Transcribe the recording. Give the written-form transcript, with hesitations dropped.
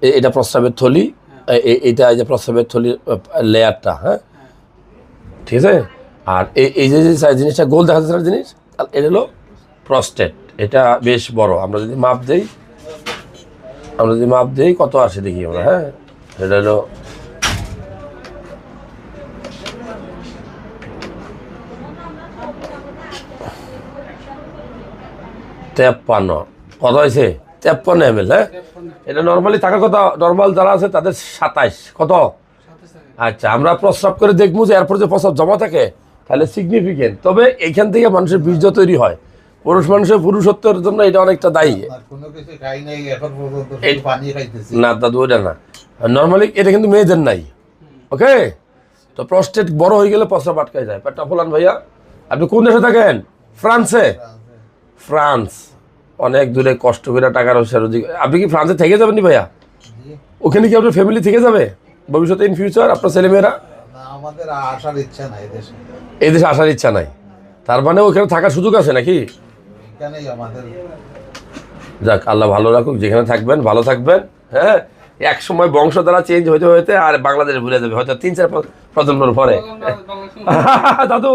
এটা প্রস্রাবের থলি, এইটা এই যে প্রস্রাবের থলির লেয়ারটা, হ্যাঁ ঠিক আছে। আর এই যে জিনিসটা গোল দেখা যাচ্ছে জিনিস, এটা হলো প্রস্টেট। এটা বেশ বড়। আমরা যদি মাপ দেই কত আসে দেখি আমরা, হ্যাঁ এটা হলো 53। কত হয়েছে? 53 ml। হ্যাঁ, এটা নর্মালি থাকার কথা, নর্মাল যারা আছে তাদের 27। কত? আচ্ছা, আমরা প্রস্রাব করে দেখবো যে এরপর যে প্রস্রাব জমা থাকে তাহলে সিগনিফিকেন্ট। তবে এইখান থেকে মানুষের বীর্য তৈরি হয়। মানুষের পুরুষত্বের জন্য এটা অনেকটা দায়ী। না দাদু, ওইটা না, নর্মালি এটা কিন্তু মেয়েদের নাই। ওকে, তো প্রস্টেট বড় হয়ে গেলে প্রস্রাব আটকায় যায়। পেটটা ফোলান ভাইয়া। আপনি কোন দেশে থাকেন? ফ্রান্সে? ফ্রান্স অনেক দূরে, কষ্ট করে টাকা রয়েছে। আপনি কি ফ্রান্সে থেকে যাবেন নি ভাইয়া? ওখানে কি আপনার ফ্যামিলি থেকে যাবে ভবিষ্যতে, ইন ফিউচার আপনার ছেলেমেয়েরা? আমাদের আসার ইচ্ছা নাই এই দেশে আসার ইচ্ছা নাই, তার মানে ওখানে থাকার সুযোগ আছে নাকি? আমাদের। যাক, আল্লাহ ভালো রাখুক, যেখানে থাকবেন ভালো থাকবেন। হ্যাঁ, এক সময় বংশ দ্বারা চেঞ্জ হইতে হইতে আর বাংলাদেশ ভুলে যাবে হয়তো 3-4 প্রজন্মের পরে। দাদু